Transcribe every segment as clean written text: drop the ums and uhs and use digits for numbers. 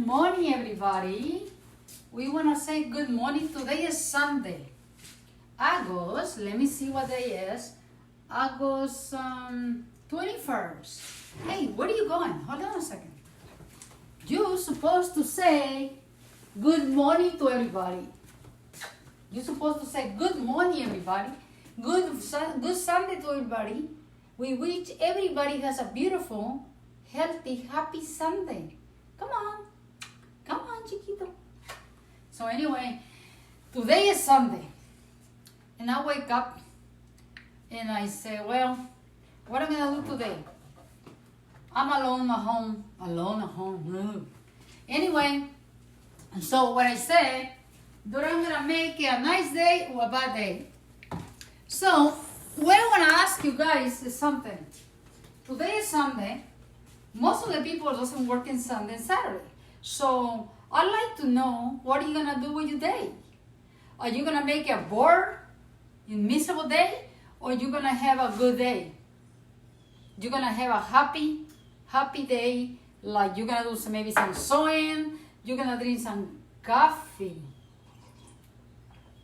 morning, everybody. We want to say good morning. Today is Sunday, August. Let me see what day is. August 21st. Hey, where are you going? Hold on a second. You're supposed to say good morning to everybody. You're supposed to say good morning, everybody. Good Sunday to everybody. We wish everybody has a beautiful, healthy, happy Sunday. Come on, chiquito. So anyway, today is Sunday, and I wake up and I say, well, what am I gonna do today? I'm alone at home. Anyway, so what I say, that I'm gonna make it a nice day or a bad day. So what I wanna ask you guys is something. Today is Sunday. Most of the people doesn't work in Sunday and Saturday. So I'd like to know, what are you gonna do with your day? Are you gonna make a bored and miserable day, or are you gonna have a good day? You're gonna have a happy day, like you're gonna do maybe some sewing, you're gonna drink some coffee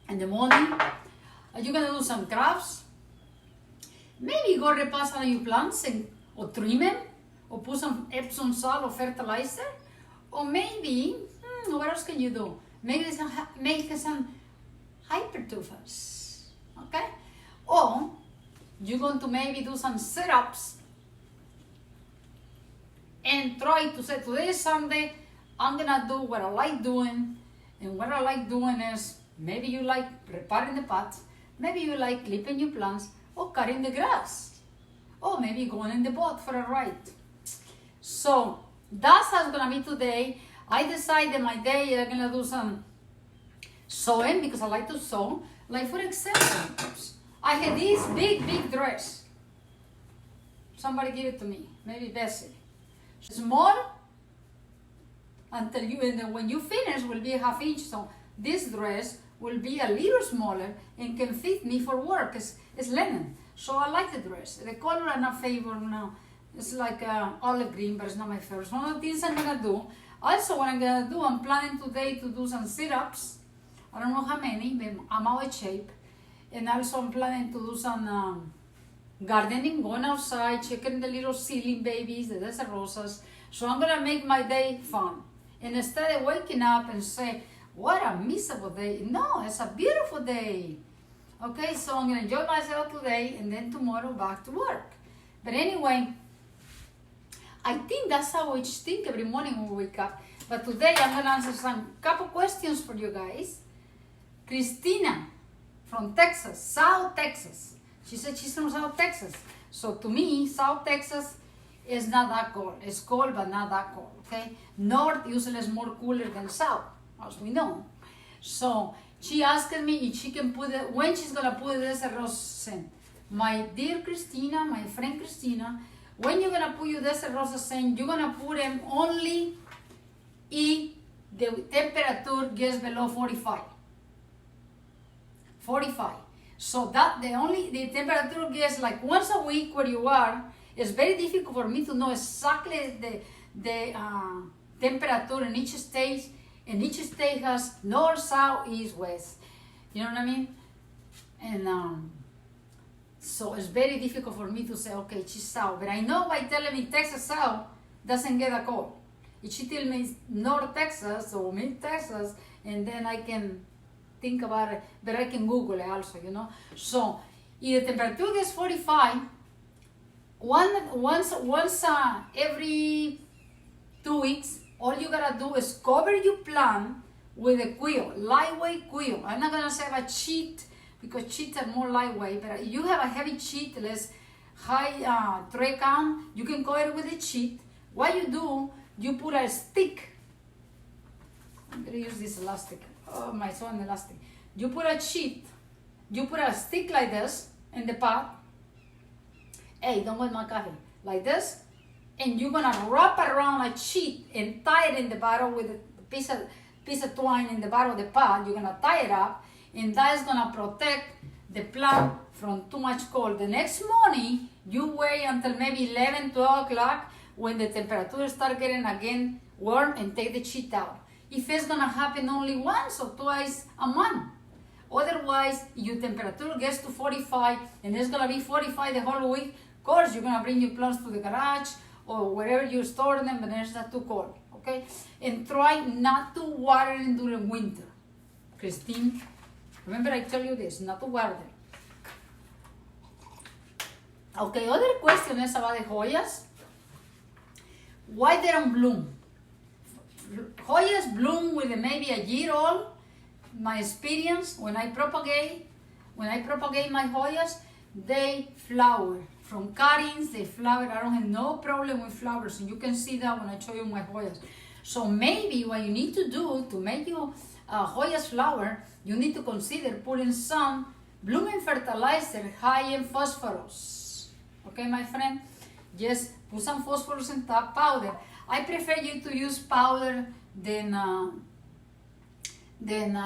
in the morning, are you gonna do some crafts? Maybe go repass on your plants or trim them, or put some Epson salt or fertilizer, or maybe, what else can you do? Maybe make some hypertufas, okay? Or you're going to maybe do some sit-ups and try to say, today is Sunday, I'm gonna do what I like doing, and what I like doing is, maybe you like preparing the pots, maybe you like clipping your plants, or cutting the grass, or maybe going in the boat for a ride. So that's how it's gonna be today. I decided my day I'm gonna do some sewing because I like to sew. Like for example, I had this big dress. Somebody give it to me, maybe Bessie. Small until you, and then when you finish will be a ½ inch. So this dress will be a little smaller and can fit me for work. It's linen, so I like the dress. The color I'm not favorite now. It's like olive green, but it's not my favorite. So one of the things I'm gonna do. Also, what I'm gonna do, I'm planning today to do some sit-ups. I don't know how many, but I'm out of shape. And also I'm planning to do some gardening, going outside, checking the little ceiling babies, the desert rosas. So I'm gonna make my day fun. And instead of waking up and say, what a miserable day. No, it's a beautiful day. Okay, so I'm gonna enjoy myself today, and then tomorrow back to work. But anyway, I think that's how I think every morning when we wake up. But today I'm gonna answer some couple questions for you guys. Christina from Texas, South Texas. She said she's from South Texas. So to me, South Texas is not that cold. It's cold, but not that cold, okay? North usually is more cooler than South, as we know. So she asked me if she can put it, when she's gonna put this roses in. My dear Christina, my friend Christina, when you're gonna put your desert roses in, you're gonna put them only if the temperature gets below 45. 45. So that the temperature gets like once a week where you are. It's very difficult for me to know exactly the temperature in each state. And each state has north, south, east, west. You know what I mean? And so it's very difficult for me to say, okay, she's south. But I know by telling me Texas south doesn't get a cold. If she tells me North Texas or Mid Texas, and then I can think about it, but I can Google it also, you know. So if the temperature gets 45, once every 2 weeks, all you gotta do is cover your plant with a quilt, lightweight quilt. I'm not gonna say about sheet, because sheets are more lightweight, but if you have a heavy sheet, less high tray count, you can cover it with a sheet. What you do, you put a stick. I'm gonna use this elastic. Oh, my son elastic. You put a sheet, you put a stick like this in the pot. Hey, don't waste my coffee. Like this. And you're gonna wrap around a sheet and tie it in the bottom with a piece of twine in the bottom of the pot. You're gonna tie it up, and that is gonna protect the plant from too much cold. The next morning, you wait until maybe 11, 12 o'clock when the temperature start getting again warm and take the chit out. If it's gonna happen only once or twice a month. Otherwise, your temperature gets to 45 and it's gonna be 45 the whole week. Of course, you're gonna bring your plants to the garage or wherever you store them, but it's not too cold, okay? And try not to water them during winter. Christine, remember I tell you this, not to water them. Okay, other question is about the Hoyas. Why they don't bloom? Hoyas bloom with maybe a year old. My experience, when I propagate my Hoyas, they flower. From cuttings, they flower. I don't have no problem with flowers, and you can see that when I show you my Hoyas. So maybe what you need to do to make your Hoyas flower, you need to consider putting some blooming fertilizer high in phosphorus. Okay, my friend? Just put some phosphorus in top powder. I prefer you to use powder than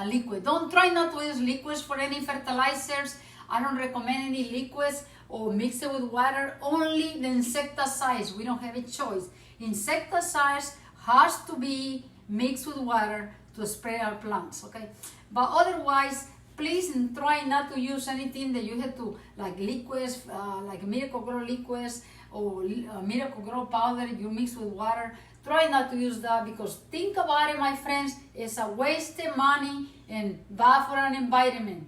liquid. Don't try not to use liquids for any fertilizers. I don't recommend any liquids or mix it with water. Only the insecticides. We don't have a choice. Insecticides has to be mixed with water to spray our plants, okay? But otherwise, please try not to use anything that you have to, like liquids, like Miracle Grow liquids or Miracle Grow powder you mix with water. Try not to use that, because think about it, my friends, it's a waste of money and bad for an environment.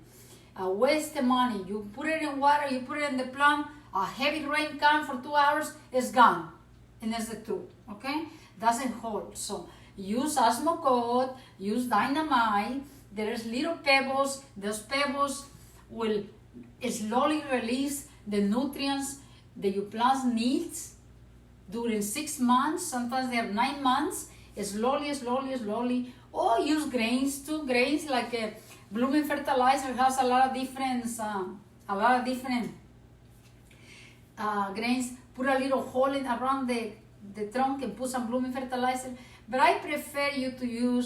A waste of money. You put it in water, you put it in the plant, a heavy rain comes for 2 hours, it's gone. And that's the truth, okay? Doesn't hold. So use Osmocote, use Dynamite. There's little pebbles. Those pebbles will slowly release the nutrients that your plants needs during 6 months. Sometimes they have 9 months. Slowly, slowly, slowly. Or use grains too. Grains like a blooming fertilizer has a lot of different grains. Put a little hole in around the trunk and put some blooming fertilizer. But I prefer you to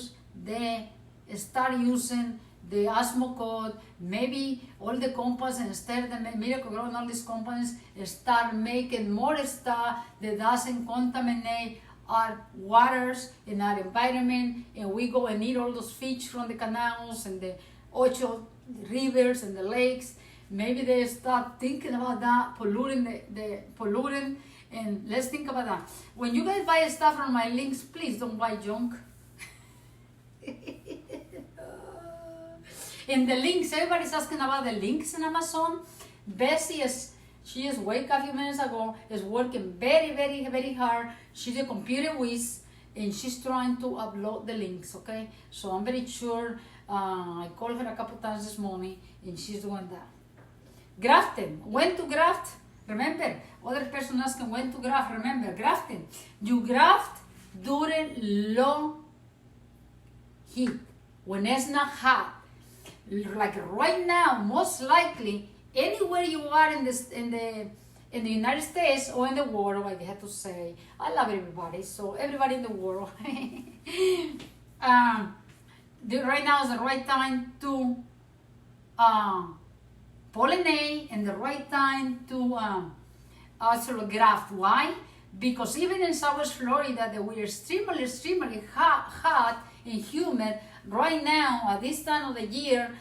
start using the Osmocote, maybe all the companies, instead of the Miracle Grow and all these companies, start making more stuff that doesn't contaminate our waters and our environment, and we go and eat all those fish from the canals and the ocho rivers and the lakes. Maybe they start thinking about that, polluting and let's think about that. When you guys buy stuff from my links, please don't buy junk. In the links, everybody's asking about the links in Amazon. Bessie she just wake up a few minutes ago, is working very, very, very hard. She's a computer whiz, and she's trying to upload the links, okay? So I'm very sure, I called her a couple times this morning, and she's doing that. Grafting, when to graft? Remember, other person asking when to graft. Remember, grafting. You graft during low heat, when it's not hot. Like right now, most likely, anywhere you are in the United States or in the world, I have to say, I love everybody, so everybody in the world. Right now is the right time to pollinate and the right time to also graft. Why? Because even in South Florida, that we are extremely hot and humid. Right now, at this time of the year,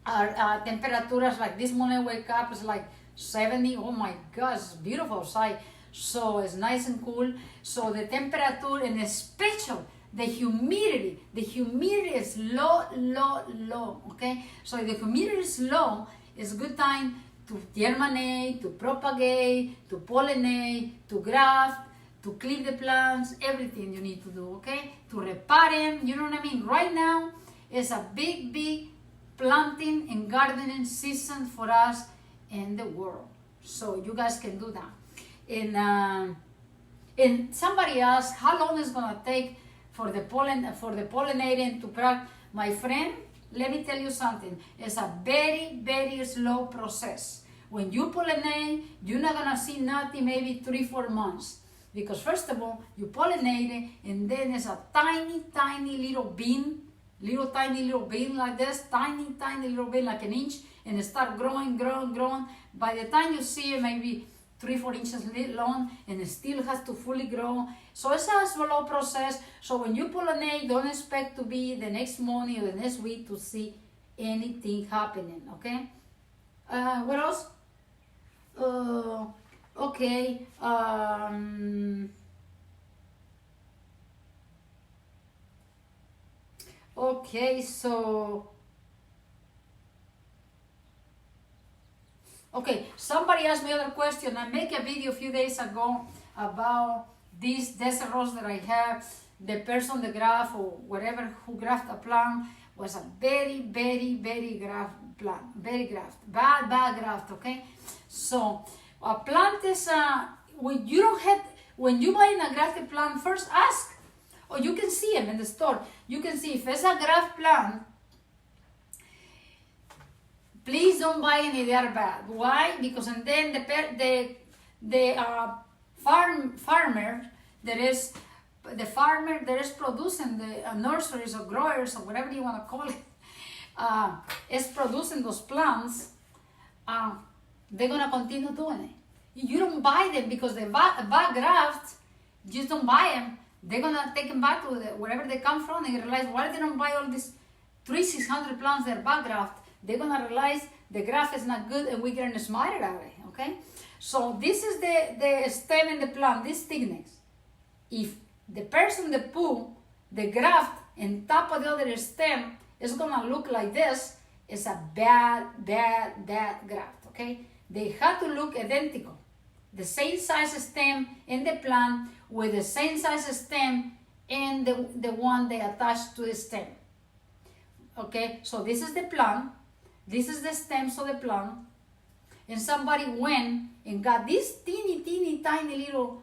our temperatures, like this morning I wake up, is like 70. Oh my gosh, it's beautiful outside. So it's nice and cool. So the temperature, and especially the humidity is low, okay? So if the humidity is low, it's a good time to germinate, to propagate, to pollinate, to graft, to clip the plants, everything you need to do, okay? To repair them, you know what I mean? Right now, it's a big planting and gardening season for us in the world. So you guys can do that. And somebody asked, how long is it gonna take for the pollinating to crack? My friend, let me tell you something. It's a very slow process. When you pollinate, you're not gonna see nothing maybe 3-4 months. Because first of all, you pollinate it, and then it's a tiny little bean, tiny little bean like this, tiny little bean like an inch, and it start growing. By the time you see it, maybe 3-4 inches long and it still has to fully grow. So it's a slow process. So when you pollinate, don't expect to be the next morning or the next week to see anything happening, okay? What else? Okay. Okay, so okay, somebody asked me another question. I made a video a few days ago about this desert rose that I have. The person, the graph or whatever who grafted a plant was a very graft plant, very graft, bad graft. Okay, so a plant is when you don't have, when you buy a grafted plant, first ask, or you can see them in the store. You can see if it's a graft plant. Please don't buy any, they are bad. Why? Because and then the farmer that is producing the nurseries or growers or whatever you want to call it, is producing those plants. They're gonna continue doing it. You don't buy them because they bad graft. Just don't buy them. They're gonna take them back to wherever they come from and realize why they don't buy all these 300-600 plants that are bad graft. They're gonna realize the graft is not good and we're getting smarter at it, okay? So this is the stem in the plant, this thickness. If the person that put the graft on top of the other stem is gonna look like this, it's a bad graft, okay? They have to look identical. The same size stem in the plant with the same size stem in the one they attach to the stem. Okay, so this is the plant. This is the stems of the plant, and somebody went and got this teeny tiny little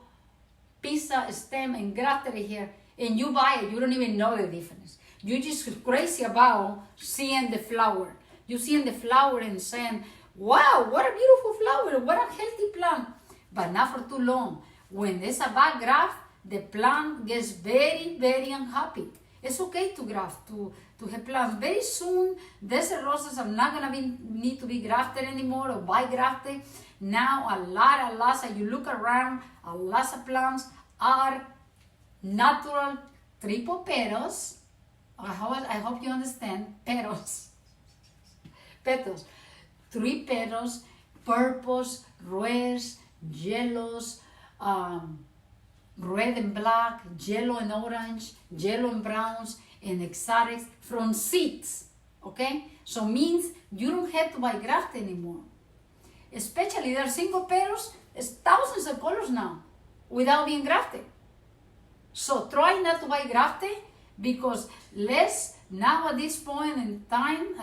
piece of stem and grafted it here, and you buy it, you don't even know the difference. You're just crazy about seeing the flower. You seeing the flower and saying, wow, what a beautiful flower, what a healthy plant, but not for too long. When there's a bad graft, the plant gets very unhappy. It's okay to graft, to have plants. Very soon, desert roses are not gonna need to be grafted anymore or buy grafted. Now, a lot, as you look around, a lot of plants are natural triple petals. I hope you understand, petals. 3 petals, purples, reds, yellows, red and black, yellow and orange, yellow and browns, and exotics from seeds, okay? So means you don't have to buy graft anymore. Especially there are single petals, it's thousands of colors now without being grafted. So try not to buy grafted because now at this point in time,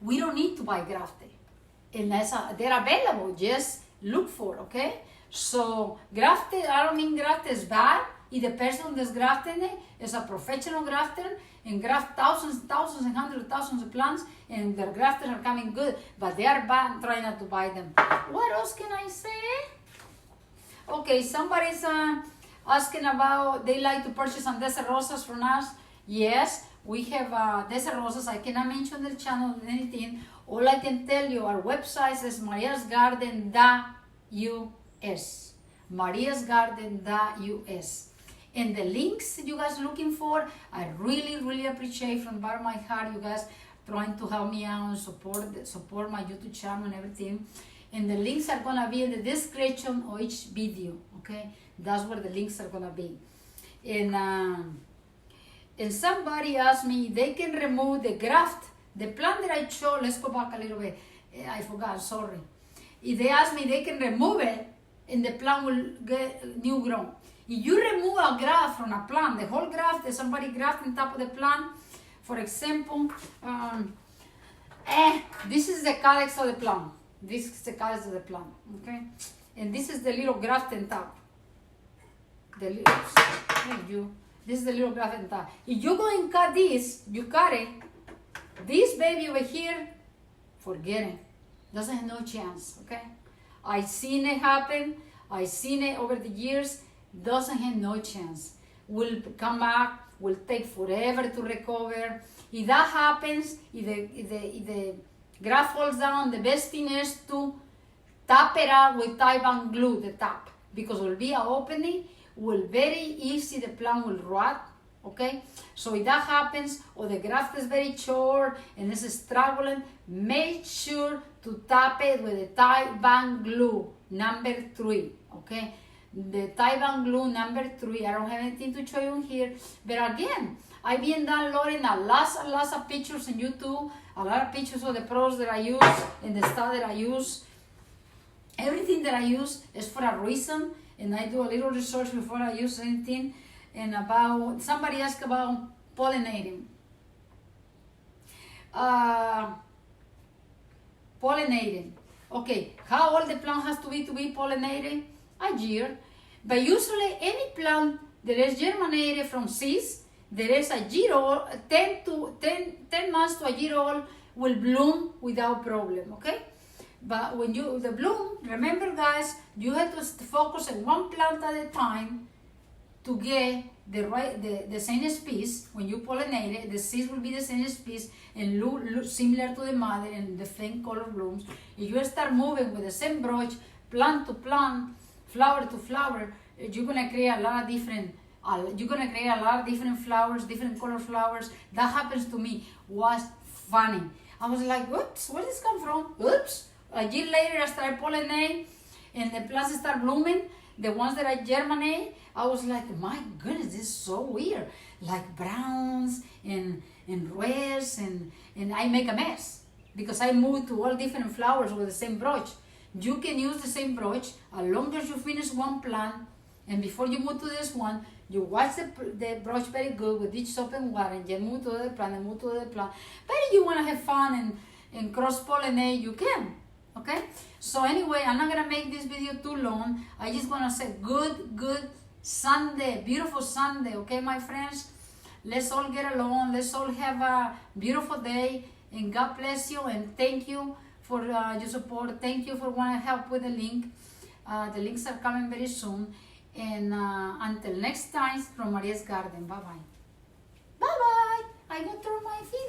we don't need to buy grafted. Unless they're available, just look for, okay? So grafted, I don't mean grafted is bad. If the person that's grafting it is a professional grafter and graft thousands and hundreds of thousands of plants and their grafters are coming good, but they are bad, try not to buy them. What else can I say? Okay, somebody's asking about, they like to purchase some desert roses from us. Yes, we have desert roses. I cannot mention the channel or anything. All I can tell you, our website is mariasgarden.us. mariasgarden.us. And the links you guys looking for, I really appreciate from the bottom of my heart you guys trying to help me out and support my YouTube channel and everything. And the links are gonna be in the description of each video, okay? That's where the links are gonna be. And somebody asked me, they can remove the graft, the plant that I showed, let's go back a little bit, I forgot, sorry. If they ask me, they can remove it and the plant will get new growth. If you remove a graft from a plant, the whole graft that somebody grafted on top of the plant, for example, this is the calyx of the plant. This is the calyx of the plant, okay? And this is the little graft on top. This is the little graft on top. If you go and cut this, you cut it, this baby over here, forget it. Doesn't have no chance, okay? I've seen it happen. I've seen it over the years. Doesn't have no chance. Will come back. Will take forever to recover. If that happens, if the graft falls down, the best thing is to tap it out with Taiwan glue, the top, because it will be an opening, will very easy, the plant will rot, okay? So if that happens, or the graft is very short and it's struggling, make sure to tap it with the Taiwan glue number 3, okay? The Taiwan glue number 3, I don't have anything to show you here, but again, I've been downloading a lot of pictures on YouTube, a lot of pictures of the products that I use and the stuff that I use. Everything that I use is for a reason, and I do a little research before I use anything. And about, somebody asked about pollinating. Pollinating. Okay, how old the plant has to be pollinated? A year. But usually any plant that is germinated from seeds, there is a year old, 10 months to a year old will bloom without problem, okay? But when the bloom, remember guys, you have to focus on one plant at a time to get the same species. When you pollinate it, the seeds will be the same species and look similar to the mother and the same color blooms. If you start moving with the same brush, plant to plant, flower to flower, you're gonna create a lot of different. Flowers, different color flowers. That happens to me. Was funny. I was like, "Oops, where did this come from? Oops." A year later, I started pollinating, and the plants start blooming. The ones that I germinate, I was like, my goodness, this is so weird. Like browns and reds, and I make a mess because I moved to all different flowers with the same brush. You can use the same brush as long as you finish one plant, and before you move to this one, you wash the brush very good with each soap and water, and then move to the other plant and move to the other plant. But if you want to have fun and cross-pollinate, you can. Okay, so anyway, I'm not gonna make this video too long. I just wanna say good Sunday, beautiful Sunday. Okay, my friends, let's all get along. Let's all have a beautiful day, and God bless you, and thank you for your support. Thank you for wanting to help with the link. The links are coming very soon, and until next time, from Maria's Garden. Bye bye. I go through my feet.